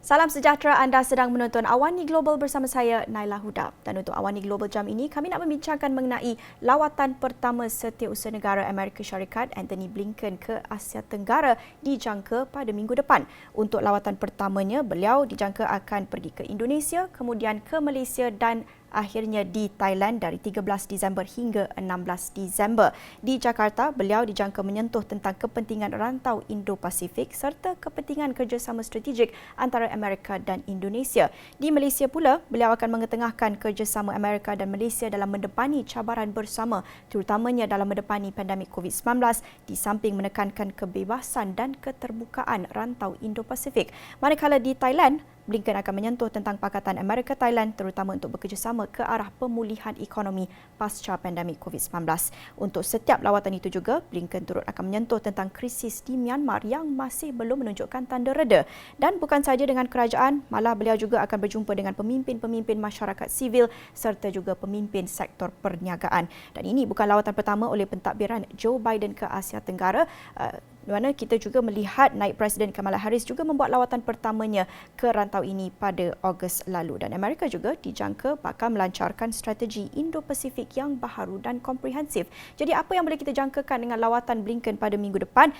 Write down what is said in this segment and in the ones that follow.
Salam sejahtera, anda sedang menonton Awani Global bersama saya, Naila Huda. Dan untuk Awani Global jam ini, kami nak membincangkan mengenai lawatan pertama Setiausaha Negara Amerika Syarikat Antony Blinken ke Asia Tenggara dijangka pada minggu depan. Untuk lawatan pertamanya, beliau dijangka akan pergi ke Indonesia, kemudian ke Malaysia dan akhirnya di Thailand dari 13 Disember hingga 16 Disember. Di Jakarta, beliau dijangka menyentuh tentang kepentingan rantau Indo-Pasifik serta kepentingan kerjasama strategik antara Amerika dan Indonesia. Di Malaysia pula, beliau akan mengetengahkan kerjasama Amerika dan Malaysia dalam mendepani cabaran bersama, terutamanya dalam mendepani pandemik COVID-19 di samping menekankan kebebasan dan keterbukaan rantau Indo-Pasifik. Manakala di Thailand, Blinken akan menyentuh tentang Pakatan Amerika-Thailand terutama untuk bekerjasama ke arah pemulihan ekonomi pasca pandemik COVID-19. Untuk setiap lawatan itu juga, Blinken turut akan menyentuh tentang krisis di Myanmar yang masih belum menunjukkan tanda reda. Dan bukan sahaja dengan kerajaan, malah beliau juga akan berjumpa dengan pemimpin-pemimpin masyarakat sivil serta juga pemimpin sektor perniagaan. Dan ini bukan lawatan pertama oleh pentadbiran Joe Biden ke Asia Tenggara. Di mana kita juga melihat naib Presiden Kamala Harris juga membuat lawatan pertamanya ke rantau ini pada Ogos lalu. Dan Amerika juga dijangka bakal melancarkan strategi Indo-Pasifik yang baharu dan komprehensif. Jadi apa yang boleh kita jangkakan dengan lawatan Blinken pada minggu depan?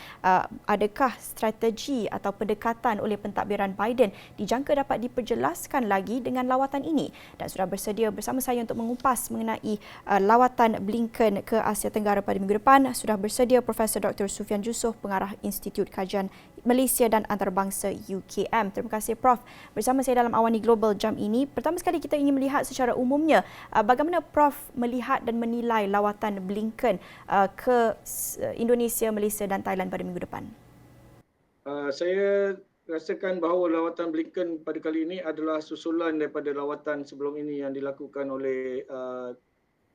Adakah strategi atau pendekatan oleh pentadbiran Biden dijangka dapat diperjelaskan lagi dengan lawatan ini? Dan sudah bersedia bersama saya untuk mengupas mengenai lawatan Blinken ke Asia Tenggara pada minggu depan. Sudah bersedia Profesor Dr. Sufian Jusuf, Pengarah Institut Kajian Malaysia dan Antarabangsa UKM. Terima kasih Prof. Bersama saya dalam Awani Global jam ini. Pertama sekali kita ingin melihat secara umumnya bagaimana Prof melihat dan menilai lawatan Blinken ke Indonesia, Malaysia dan Thailand pada minggu depan. Saya rasakan bahawa lawatan Blinken pada kali ini adalah susulan daripada lawatan sebelum ini yang dilakukan oleh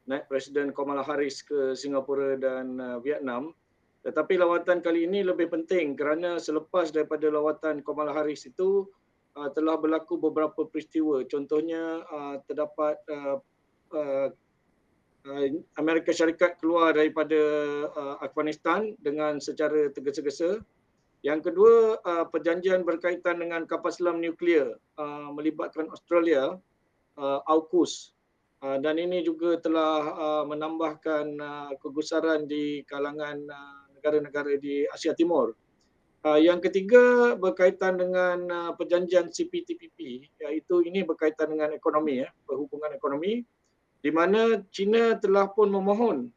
naib Presiden Kamala Harris ke Singapura dan Vietnam. Tetapi lawatan kali ini lebih penting kerana selepas daripada lawatan Kamala Harris itu telah berlaku beberapa peristiwa. Contohnya terdapat Amerika Syarikat keluar daripada Afghanistan dengan secara tergesa-gesa. Yang kedua, perjanjian berkaitan dengan kapal selam nuklear melibatkan Australia, AUKUS. Dan ini juga telah menambahkan kegusaran di kalangan negara-negara di Asia Timur. Yang ketiga berkaitan dengan perjanjian CPTPP, iaitu ini berkaitan dengan ekonomi, perhubungan ekonomi, di mana China telah pun memohon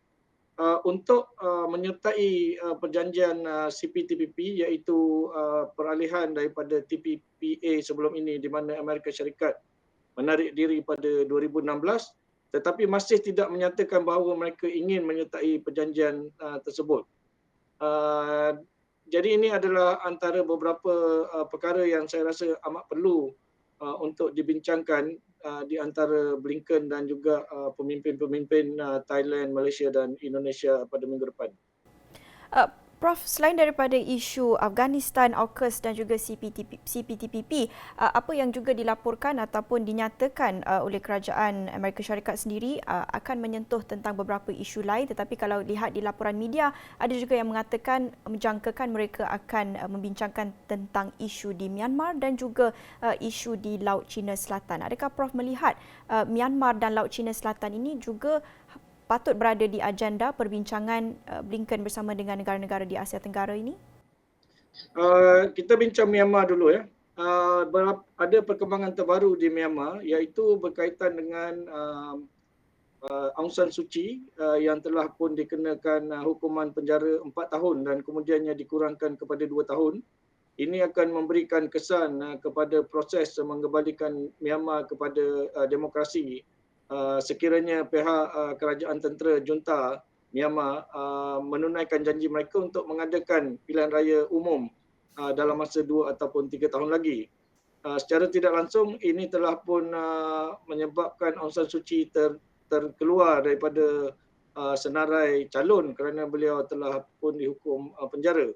untuk menyertai perjanjian CPTPP, iaitu peralihan daripada TPPA sebelum ini di mana Amerika Syarikat menarik diri pada 2016, tetapi masih tidak menyatakan bahawa mereka ingin menyertai perjanjian tersebut. Jadi ini adalah antara beberapa perkara yang saya rasa amat perlu untuk dibincangkan di antara Blinken dan juga pemimpin-pemimpin Thailand, Malaysia dan Indonesia pada minggu depan. Prof, selain daripada isu Afghanistan, AUKUS dan juga CPTPP, apa yang juga dilaporkan ataupun dinyatakan oleh kerajaan Amerika Syarikat sendiri akan menyentuh tentang beberapa isu lain, tetapi kalau lihat di laporan media, ada juga yang mengatakan, menjangkakan mereka akan membincangkan tentang isu di Myanmar dan juga isu di Laut Cina Selatan. Adakah Prof melihat Myanmar dan Laut Cina Selatan ini juga patut berada di agenda perbincangan Blinken bersama dengan negara-negara di Asia Tenggara ini? Kita bincang Myanmar dulu ya. Ada perkembangan terbaru di Myanmar, iaitu berkaitan dengan Aung San Suu Kyi yang telah pun dikenakan hukuman penjara 4 tahun dan kemudiannya dikurangkan kepada 2 tahun. Ini akan memberikan kesan kepada proses mengembalikan Myanmar kepada demokrasi. Sekiranya pihak kerajaan tentera junta Myanmar menunaikan janji mereka untuk mengadakan pilihan raya umum dalam masa 2 ataupun 3 tahun lagi. Secara tidak langsung ini telah pun menyebabkan Aung San Suu Kyi terkeluar daripada senarai calon kerana beliau telah pun dihukum penjara.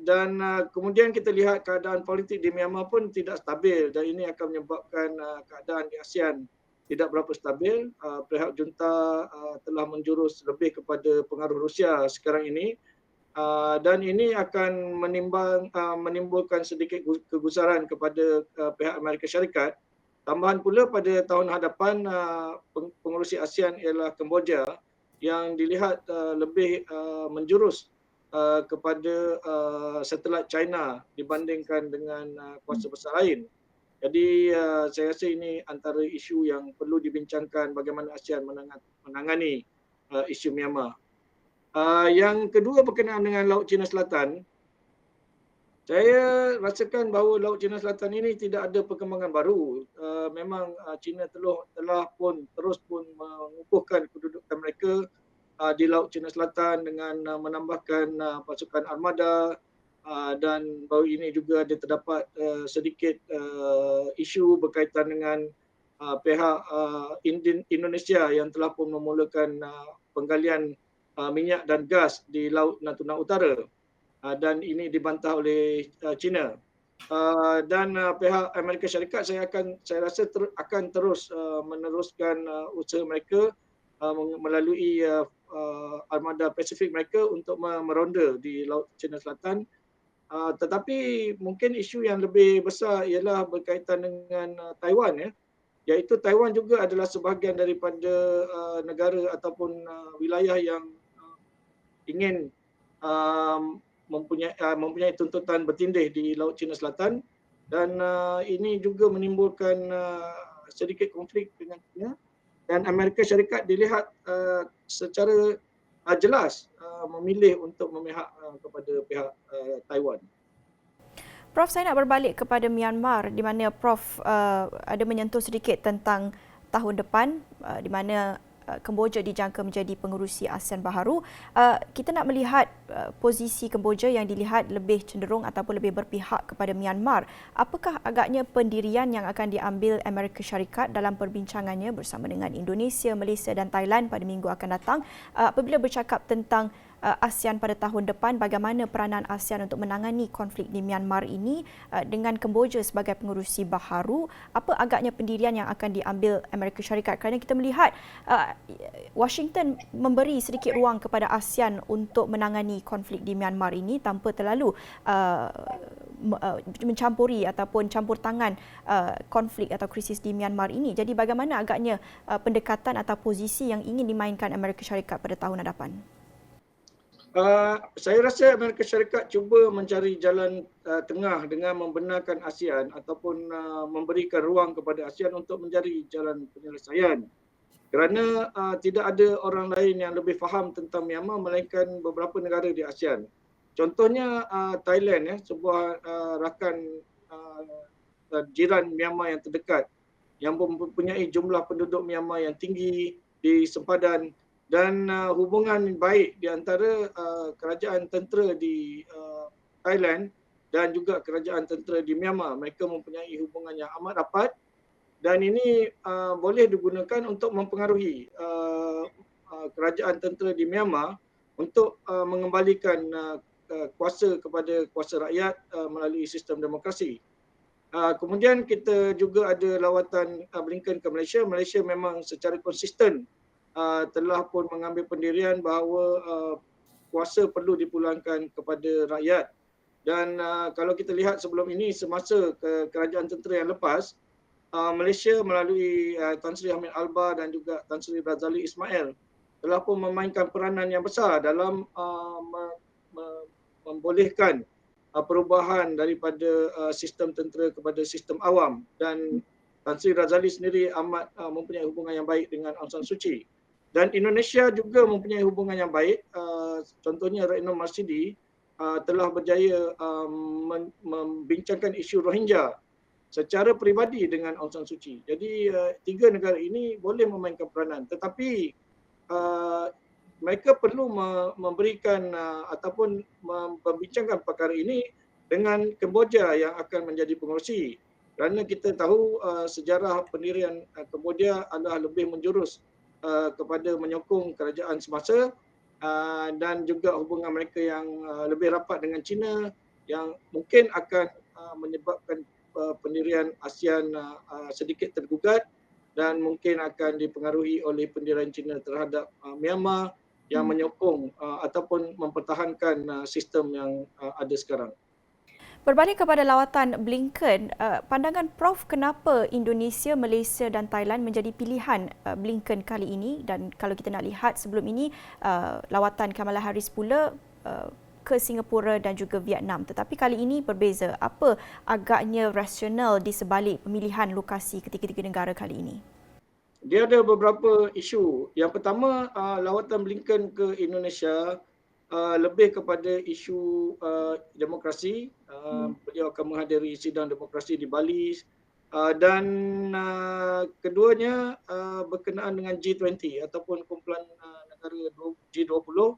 Dan kemudian kita lihat keadaan politik di Myanmar pun tidak stabil dan ini akan menyebabkan keadaan di ASEAN tidak berapa stabil. Pihak junta telah menjurus lebih kepada pengaruh Rusia sekarang ini Dan ini akan menimbulkan sedikit kegusaran kepada pihak Amerika Syarikat. Tambahan pula pada tahun hadapan pengerusi ASEAN ialah Kemboja yang dilihat lebih menjurus kepada satelit China dibandingkan dengan kuasa besar lain. Jadi saya rasa ini antara isu yang perlu dibincangkan bagaimana ASEAN menangani isu Myanmar. Yang kedua berkenaan dengan Laut Cina Selatan, saya rasakan bahawa Laut Cina Selatan ini tidak ada perkembangan baru. Memang China telah pun terus mengukuhkan kedudukan mereka di Laut Cina Selatan dengan menambahkan pasukan armada, dan baru ini juga ada terdapat sedikit isu berkaitan dengan pihak Indonesia yang telah pun memulakan penggalian minyak dan gas di Laut Natuna Utara, dan ini dibantah oleh China. Dan pihak Amerika Syarikat saya rasa akan terus meneruskan usaha mereka melalui armada Pasifik mereka untuk meronda di Laut Cina Selatan. Tetapi mungkin isu yang lebih besar ialah berkaitan dengan Taiwan, ya. Iaitu Taiwan juga adalah sebahagian daripada negara ataupun wilayah yang ingin mempunyai tuntutan bertindih di Laut Cina Selatan, dan ini juga menimbulkan sedikit konflik dengan China, dan Amerika Syarikat dilihat secara jelas memilih untuk memihak kepada pihak Taiwan. Prof, saya nak berbalik kepada Myanmar di mana Prof ada menyentuh sedikit tentang tahun depan di mana Kemboja dijangka menjadi pengerusi ASEAN baharu. Kita nak melihat posisi Kemboja yang dilihat lebih cenderung ataupun lebih berpihak kepada Myanmar. Apakah agaknya pendirian yang akan diambil Amerika Syarikat dalam perbincangannya bersama dengan Indonesia, Malaysia dan Thailand pada minggu akan datang apabila bercakap tentang ASEAN pada tahun depan, bagaimana peranan ASEAN untuk menangani konflik di Myanmar ini dengan Kemboja sebagai pengerusi baharu? Apa agaknya pendirian yang akan diambil Amerika Syarikat? Kerana kita melihat Washington memberi sedikit ruang kepada ASEAN untuk menangani konflik di Myanmar ini tanpa terlalu mencampuri ataupun campur tangan konflik atau krisis di Myanmar ini. Jadi bagaimana agaknya pendekatan atau posisi yang ingin dimainkan Amerika Syarikat pada tahun hadapan? Saya rasa Amerika Syarikat cuba mencari jalan tengah dengan membenarkan ASEAN ataupun memberikan ruang kepada ASEAN untuk mencari jalan penyelesaian. Kerana tidak ada orang lain yang lebih faham tentang Myanmar melainkan beberapa negara di ASEAN. Contohnya Thailand, sebuah rakan jiran Myanmar yang terdekat yang mempunyai jumlah penduduk Myanmar yang tinggi di sempadan, dan hubungan baik di antara kerajaan tentera di Thailand dan juga kerajaan tentera di Myanmar. Mereka mempunyai hubungan yang amat rapat, dan ini boleh digunakan untuk mempengaruhi kerajaan tentera di Myanmar untuk mengembalikan kuasa kepada kuasa rakyat melalui sistem demokrasi. Kemudian kita juga ada lawatan Blinken ke Malaysia. Malaysia memang secara konsisten telah pun mengambil pendirian bahawa kuasa perlu dipulangkan kepada rakyat. Dan kalau kita lihat sebelum ini, semasa kerajaan tentera yang lepas, Malaysia melalui Tan Sri Hamid Albar dan juga Tan Sri Razali Ismail telah pun memainkan peranan yang besar dalam membolehkan perubahan daripada sistem tentera kepada sistem awam, dan Tan Sri Razali sendiri amat mempunyai hubungan yang baik dengan Aung San Suu Kyi. Dan Indonesia juga mempunyai hubungan yang baik. Contohnya Retno Marsudi telah berjaya membincangkan isu Rohingya secara peribadi dengan Aung San Suu Kyi. Jadi tiga negara ini boleh memainkan peranan, tetapi mereka perlu memberikan ataupun membincangkan perkara ini dengan Kemboja yang akan menjadi pengerusi. Kerana kita tahu sejarah pendirian Kemboja adalah lebih menjurus kepada menyokong kerajaan semasa, dan juga hubungan mereka yang lebih rapat dengan China yang mungkin akan menyebabkan pendirian ASEAN sedikit tergugat, dan mungkin akan dipengaruhi oleh pendirian China terhadap Myanmar yang menyokong ataupun mempertahankan sistem yang ada sekarang. Berbalik kepada lawatan Blinken, pandangan Prof kenapa Indonesia, Malaysia dan Thailand menjadi pilihan Blinken kali ini, dan kalau kita nak lihat sebelum ini lawatan Kamala Harris pula ke Singapura dan juga Vietnam, tetapi kali ini berbeza. Apa agaknya rasional di sebalik pemilihan lokasi ketiga-tiga negara kali ini? Dia ada beberapa isu. Yang pertama, lawatan Blinken ke Indonesia lebih kepada isu demokrasi. Beliau akan menghadiri sidang demokrasi di Bali, dan keduanya berkenaan dengan G20 ataupun kumpulan negara G20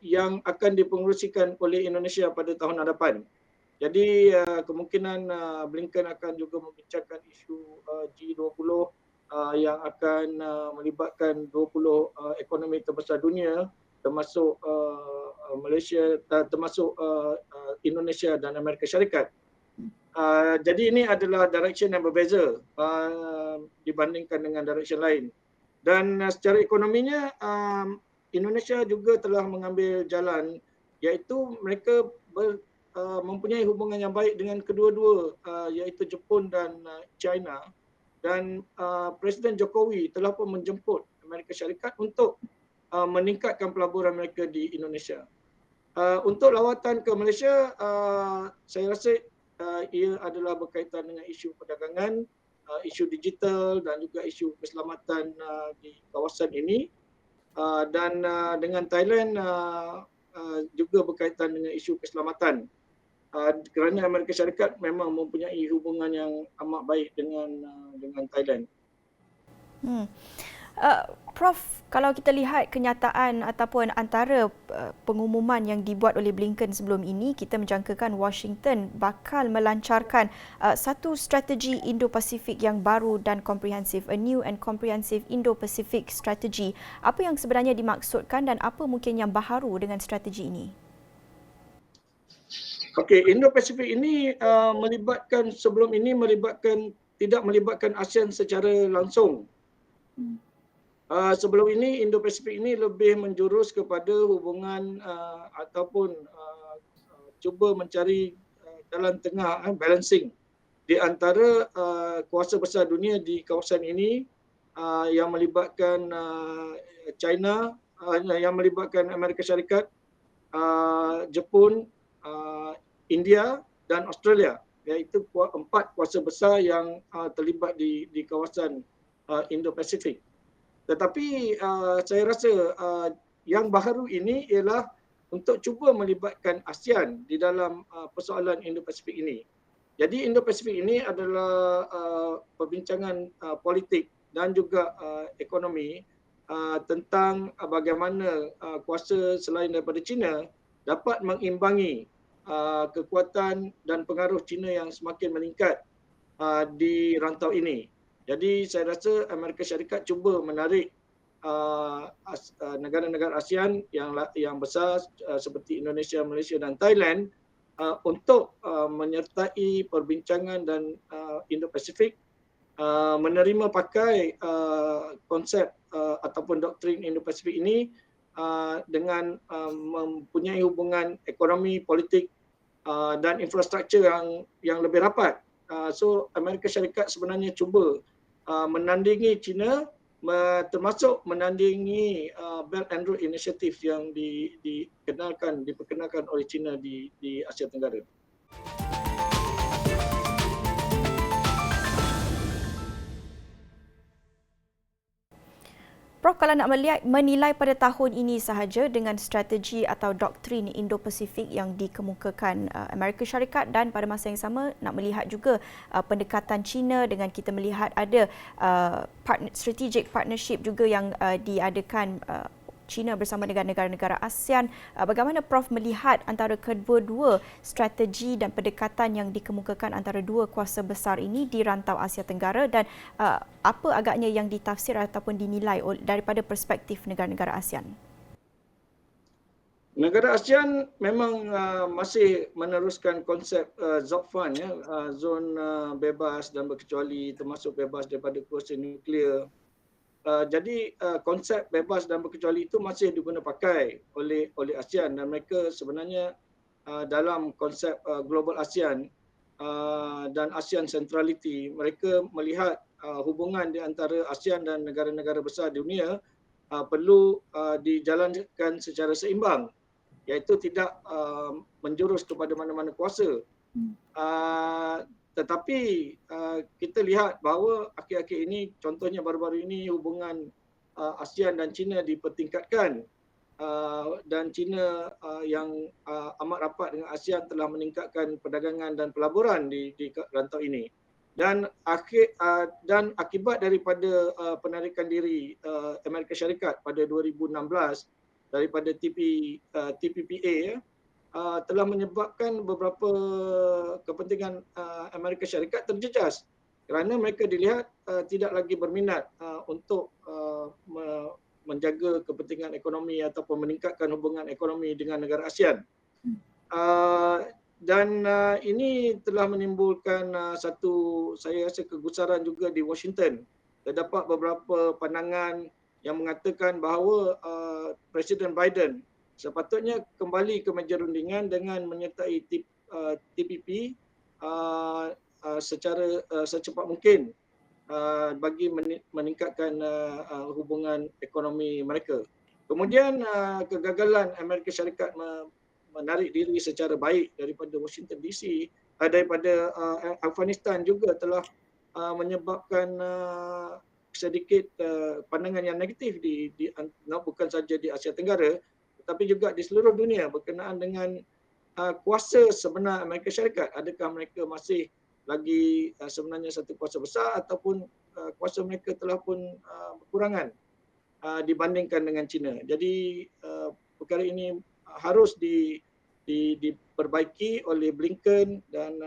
yang akan dipengerusikan oleh Indonesia pada tahun hadapan. Jadi kemungkinan Blinken akan juga membincangkan isu G20 yang akan melibatkan 20 ekonomi terbesar dunia, termasuk Malaysia, termasuk Indonesia dan Amerika Syarikat. Jadi ini adalah direction yang berbeza dibandingkan dengan direction lain. Dan secara ekonominya, Indonesia juga telah mengambil jalan, iaitu mereka mempunyai hubungan yang baik dengan kedua-dua, iaitu Jepun dan China. Dan Presiden Jokowi telah pun menjemput Amerika Syarikat untuk meningkatkan pelaburan mereka di Indonesia. Untuk lawatan ke Malaysia, saya rasa ia adalah berkaitan dengan isu perdagangan, isu digital dan juga isu keselamatan di kawasan ini. Dan dengan Thailand juga berkaitan dengan isu keselamatan. Kerana Amerika Syarikat memang mempunyai hubungan yang amat baik dengan Thailand. Prof, kalau kita lihat kenyataan ataupun antara pengumuman yang dibuat oleh Blinken sebelum ini, kita menjangkakan Washington bakal melancarkan satu strategi Indo-Pasifik yang baru dan komprehensif, a new and comprehensive Indo-Pacific strategy. Apa yang sebenarnya dimaksudkan dan apa mungkin yang baharu dengan strategi ini? Okey, Indo-Pasifik ini tidak melibatkan ASEAN secara langsung. Sebelum ini Indo-Pasifik ini lebih menjurus kepada hubungan ataupun cuba mencari jalan tengah, balancing di antara kuasa besar dunia di kawasan ini, yang melibatkan China, yang melibatkan Amerika Syarikat, Jepun, India dan Australia, iaitu 4 kuasa besar yang terlibat di kawasan Indo-Pasifik. Tetapi saya rasa yang baharu ini ialah untuk cuba melibatkan ASEAN di dalam persoalan Indo-Pasifik ini. Jadi Indo-Pasifik ini adalah perbincangan politik dan juga ekonomi tentang bagaimana kuasa selain daripada China dapat mengimbangi kekuatan dan pengaruh China yang semakin meningkat di rantau ini. Jadi saya rasa Amerika Syarikat cuba menarik negara-negara ASEAN yang besar seperti Indonesia, Malaysia dan Thailand untuk menyertai perbincangan dan Indo-Pasifik, menerima pakai konsep ataupun doktrin Indo-Pasifik ini dengan mempunyai hubungan ekonomi, politik dan infrastruktur yang lebih rapat. So Amerika Syarikat sebenarnya cuba menandingi China, termasuk menandingi Belt and Road Initiative yang diperkenalkan oleh China di Asia Tenggara. Prof, kalau nak menilai pada tahun ini sahaja dengan strategi atau doktrin Indo-Pasifik yang dikemukakan Amerika Syarikat, dan pada masa yang sama nak melihat juga pendekatan China dengan kita melihat ada strategic partnership juga yang diadakan China bersama dengan negara-negara ASEAN. Bagaimana Prof melihat antara kedua-dua strategi dan pendekatan yang dikemukakan antara dua kuasa besar ini di rantau Asia Tenggara, dan apa agaknya yang ditafsir ataupun dinilai daripada perspektif negara-negara ASEAN? Negara ASEAN memang masih meneruskan konsep ZOFAN, zon bebas dan berkecuali, termasuk bebas daripada kuasa nuklear. Jadi konsep bebas dan berkecuali itu masih diguna pakai oleh ASEAN, dan mereka sebenarnya dalam konsep global ASEAN dan ASEAN Centrality, mereka melihat hubungan di antara ASEAN dan negara-negara besar di dunia perlu dijalankan secara seimbang, iaitu tidak menjurus kepada mana-mana kuasa. Tetapi kita lihat bahawa akhir-akhir ini, contohnya baru-baru ini, hubungan ASEAN dan China dipertingkatkan, dan China yang amat rapat dengan ASEAN telah meningkatkan perdagangan dan pelaburan di rantau ini. Dan akibat daripada penarikan diri Amerika Syarikat pada 2016 daripada TPPA, telah menyebabkan beberapa kepentingan Amerika Syarikat terjejas kerana mereka dilihat tidak lagi berminat untuk menjaga kepentingan ekonomi ataupun meningkatkan hubungan ekonomi dengan negara ASEAN. Dan ini telah menimbulkan saya rasa kegusaran juga di Washington. Terdapat beberapa pandangan yang mengatakan bahawa Presiden Biden sepatutnya kembali ke meja rundingan dengan menyertai TPP secara secepat mungkin bagi meningkatkan hubungan ekonomi mereka. Kemudian kegagalan Amerika Syarikat menarik diri secara baik daripada Washington DC, daripada Afghanistan juga telah menyebabkan sedikit pandangan yang negatif bukan saja di Asia Tenggara tetapi juga di seluruh dunia berkenaan dengan kuasa sebenar Amerika Syarikat. Adakah mereka masih lagi sebenarnya satu kuasa besar ataupun kuasa mereka telah pun berkurangan dibandingkan dengan China. Jadi perkara ini harus diperbaiki oleh Blinken dan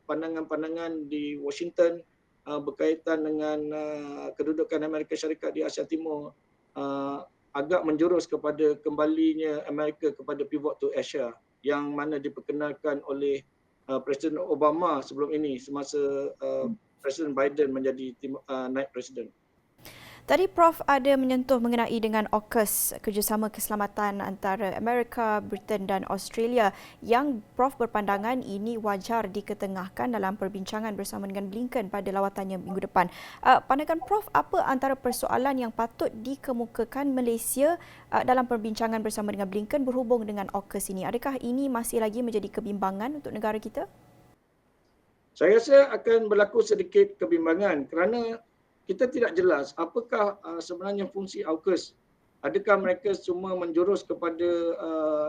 pandangan-pandangan di Washington berkaitan dengan kedudukan Amerika Syarikat di Asia Timur agak menjurus kepada kembalinya Amerika kepada pivot to Asia yang mana diperkenalkan oleh Presiden Obama sebelum ini semasa Presiden Biden menjadi naib presiden. Tadi Prof ada menyentuh mengenai dengan AUKUS, kerjasama keselamatan antara Amerika, Britain dan Australia yang Prof berpandangan ini wajar diketengahkan dalam perbincangan bersama dengan Blinken pada lawatannya minggu depan. Pandangan Prof, apa antara persoalan yang patut dikemukakan Malaysia dalam perbincangan bersama dengan Blinken berhubung dengan AUKUS ini? Adakah ini masih lagi menjadi kebimbangan untuk negara kita? Saya rasa akan berlaku sedikit kebimbangan kerana kita tidak jelas apakah sebenarnya fungsi AUKUS. Adakah mereka cuma menjurus kepada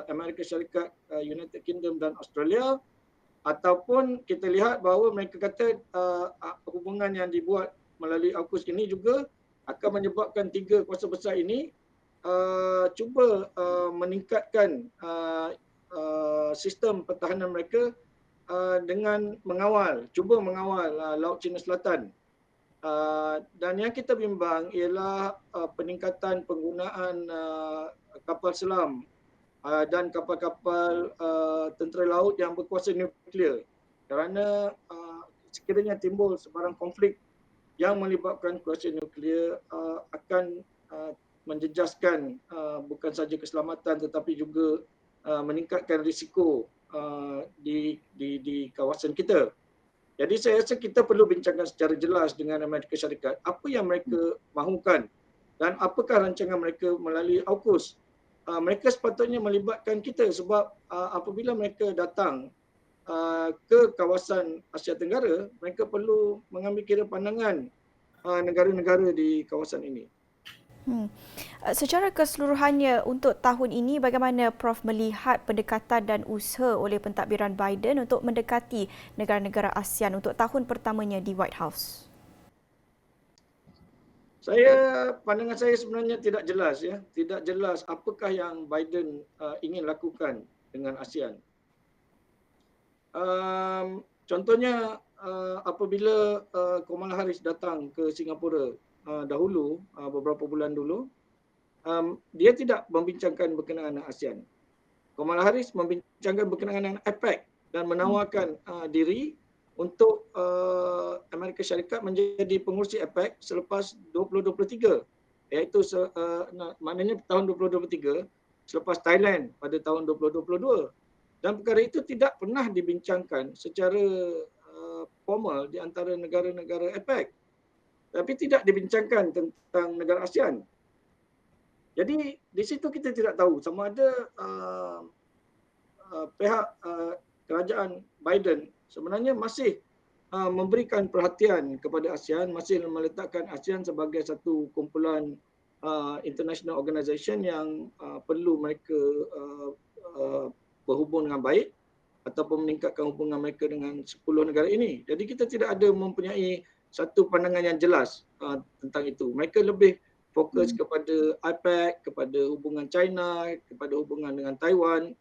Amerika Syarikat, United Kingdom dan Australia, ataupun kita lihat bahawa mereka kata hubungan yang dibuat melalui AUKUS ini juga akan menyebabkan tiga kuasa besar ini cuba meningkatkan sistem pertahanan mereka dengan cuba mengawal Laut Cina Selatan. Dan yang kita bimbang ialah peningkatan penggunaan kapal selam dan kapal-kapal tentera laut yang berkuasa nuklear, kerana sekiranya timbul sebarang konflik yang melibatkan kuasa nuklear akan menjejaskan bukan saja keselamatan tetapi juga meningkatkan risiko di kawasan kita. Jadi saya rasa kita perlu bincangkan secara jelas dengan Amerika Syarikat apa yang mereka mahukan dan apakah rancangan mereka melalui AUKUS. Mereka sepatutnya melibatkan kita sebab apabila mereka datang ke kawasan Asia Tenggara, mereka perlu mengambil kira pandangan negara-negara di kawasan ini. Secara keseluruhannya untuk tahun ini, bagaimana Prof melihat pendekatan dan usaha oleh pentadbiran Biden untuk mendekati negara-negara ASEAN untuk tahun pertamanya di White House? Pandangan saya sebenarnya tidak jelas ya, tidak jelas apakah yang Biden ingin lakukan dengan ASEAN. Contohnya apabila Kamala Harris datang ke Singapura dahulu, beberapa bulan dulu, dia tidak membincangkan berkenaan dengan ASEAN. Kamala Harris membincangkan berkenaan dengan APEC dan menawarkan diri untuk Amerika Syarikat menjadi pengurusi APEC selepas 2023. iaitu maknanya tahun 2023 selepas Thailand pada tahun 2022. Dan perkara itu tidak pernah dibincangkan secara formal di antara negara-negara APEC. Tapi tidak dibincangkan tentang negara ASEAN. Jadi di situ kita tidak tahu sama ada pihak kerajaan Biden sebenarnya masih memberikan perhatian kepada ASEAN, masih meletakkan ASEAN sebagai satu kumpulan international organisation yang perlu mereka berhubung dengan baik ataupun meningkatkan hubungan mereka dengan 10 negara ini. Jadi kita tidak ada mempunyai satu pandangan yang jelas tentang itu. Mereka lebih fokus kepada APEC, kepada hubungan China, kepada hubungan dengan Taiwan,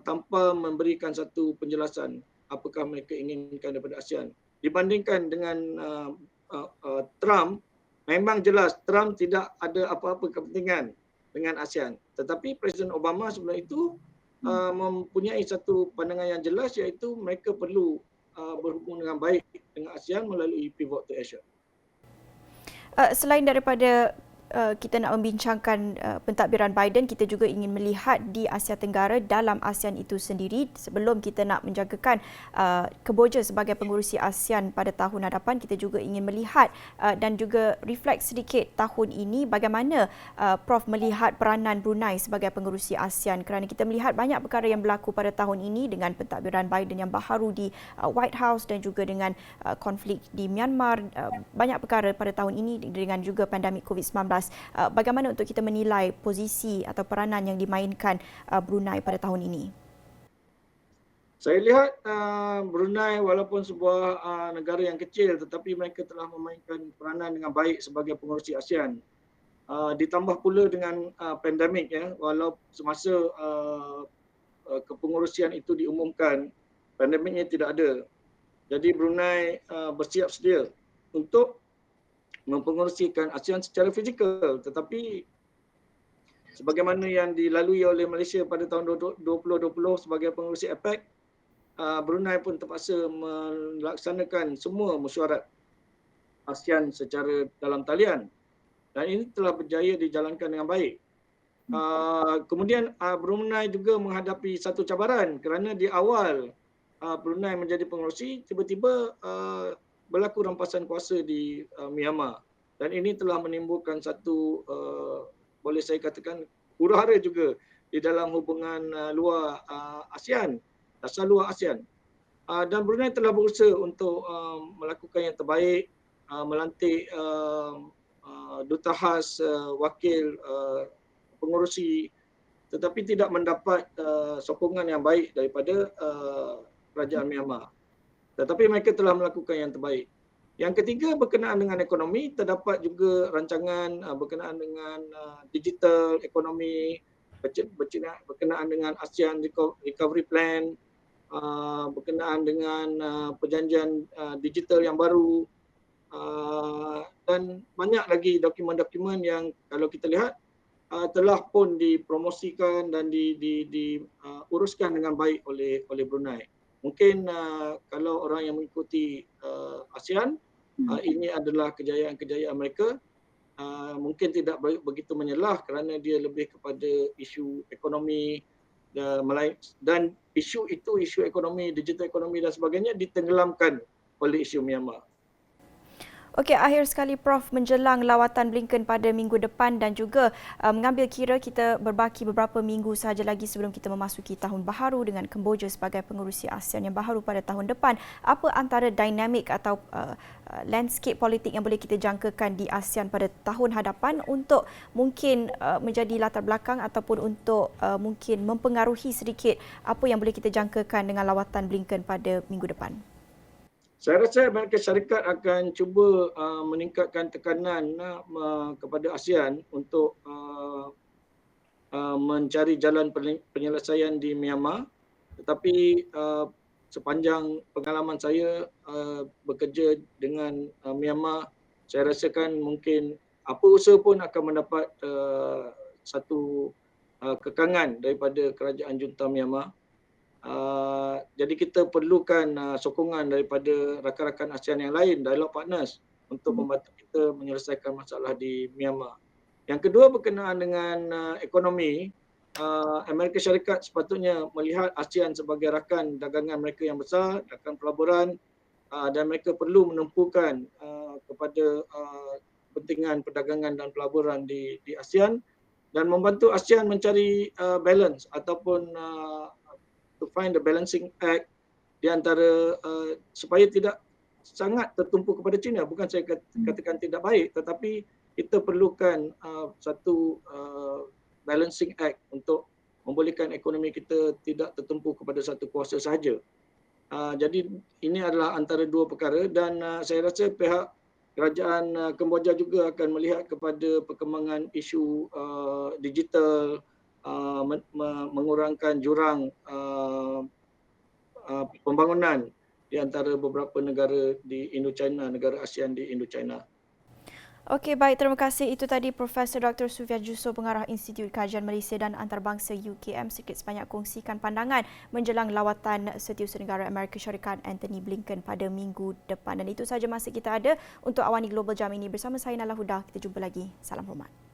tanpa memberikan satu penjelasan apakah mereka inginkan daripada ASEAN. Dibandingkan dengan Trump, memang jelas Trump tidak ada apa-apa kepentingan dengan ASEAN. Tetapi Presiden Obama sebelum itu mempunyai satu pandangan yang jelas, iaitu mereka perlu berhubung dengan baik dengan ASEAN melalui Pivot to Asia. Selain daripada kita nak membincangkan pentadbiran Biden, kita juga ingin melihat di Asia Tenggara dalam ASEAN itu sendiri. Sebelum kita nak menjangkakan Kemboja sebagai pengerusi ASEAN pada tahun hadapan, kita juga ingin melihat dan juga reflect sedikit tahun ini bagaimana Prof melihat peranan Brunei sebagai pengerusi ASEAN, kerana kita melihat banyak perkara yang berlaku pada tahun ini dengan pentadbiran Biden yang baharu di White House dan juga dengan konflik di Myanmar, banyak perkara pada tahun ini dengan juga pandemik COVID-19. Bagaimana untuk kita menilai posisi atau peranan yang dimainkan Brunei pada tahun ini? Saya lihat Brunei walaupun sebuah negara yang kecil, tetapi mereka telah memainkan peranan dengan baik sebagai pengerusi ASEAN. Ditambah pula dengan pandemik, ya, walau semasa kepengurusian itu diumumkan, pandemiknya tidak ada. Jadi Brunei bersiap sedia untuk mempengerusikan ASEAN secara fizikal, tetapi sebagaimana yang dilalui oleh Malaysia pada tahun 2020 sebagai pengerusi APEC, Brunei pun terpaksa melaksanakan semua mesyuarat ASEAN secara dalam talian, dan ini telah berjaya dijalankan dengan baik. Kemudian Brunei juga menghadapi satu cabaran kerana di awal Brunei menjadi pengerusi, tiba-tiba berlaku rampasan kuasa di Myanmar, dan ini telah menimbulkan satu boleh saya katakan huru-hara juga di dalam hubungan luar ASEAN, dasar luar ASEAN. Dan Brunei telah berusaha untuk melakukan yang terbaik, melantik duta khas, wakil pengerusi, tetapi tidak mendapat sokongan yang baik daripada kerajaan Myanmar. Tetapi mereka telah melakukan yang terbaik. Yang ketiga berkenaan dengan ekonomi, terdapat juga rancangan berkenaan dengan digital ekonomi, berkenaan dengan ASEAN Recovery Plan, berkenaan dengan perjanjian digital yang baru, dan banyak lagi dokumen-dokumen yang kalau kita lihat telah pun dipromosikan dan diuruskan dengan baik oleh Brunei. Mungkin kalau orang yang mengikuti ASEAN, ini adalah kejayaan-kejayaan mereka. Mungkin tidak begitu menyelah kerana dia lebih kepada isu ekonomi dan isu ekonomi, digital ekonomi dan sebagainya ditenggelamkan oleh isu Myanmar. Okey, akhir sekali Prof, menjelang lawatan Blinken pada minggu depan dan juga mengambil kira kita berbaki beberapa minggu sahaja lagi sebelum kita memasuki tahun baharu dengan Kemboja sebagai pengerusi ASEAN yang baharu pada tahun depan, apa antara dinamik atau landscape politik yang boleh kita jangkakan di ASEAN pada tahun hadapan untuk mungkin menjadi latar belakang ataupun untuk mungkin mempengaruhi sedikit apa yang boleh kita jangkakan dengan lawatan Blinken pada minggu depan? Saya rasa Amerika Syarikat akan cuba meningkatkan tekanan kepada ASEAN untuk mencari jalan penyelesaian di Myanmar. Tetapi sepanjang pengalaman saya bekerja dengan Myanmar, saya rasakan mungkin apa usaha pun akan mendapat satu kekangan daripada kerajaan junta Myanmar. Jadi kita perlukan sokongan daripada rakan-rakan ASEAN yang lain, dialog partners, untuk membantu kita menyelesaikan masalah di Myanmar. Yang kedua berkenaan dengan ekonomi, Amerika Syarikat sepatutnya melihat ASEAN sebagai rakan dagangan mereka yang besar, rakan pelaburan, dan mereka perlu menumpukan kepada kepentingan perdagangan dan pelaburan di ASEAN dan membantu ASEAN mencari balance ataupun to find the balancing act di antara supaya tidak sangat tertumpu kepada China. Bukan saya katakan tidak baik, tetapi kita perlukan satu balancing act untuk membolehkan ekonomi kita tidak tertumpu kepada satu kuasa sahaja. Jadi ini adalah antara dua perkara dan saya rasa pihak kerajaan Kemboja juga akan melihat kepada perkembangan isu digital, mengurangkan jurang pembangunan di antara beberapa negara di Indo-China, negara ASEAN di Indo-China. Okey, baik. Terima kasih. Itu tadi Profesor Dr. Sufian Jusso, Pengarah Institut Kajian Malaysia dan Antarabangsa UKM, sedikit sebanyak kongsikan pandangan menjelang lawatan Setiausaha Negara Amerika Syarikat Antony Blinken pada minggu depan. Dan itu sahaja masa kita ada untuk Awani Global Jam ini. Bersama saya Nala Huda. Kita jumpa lagi. Salam hormat.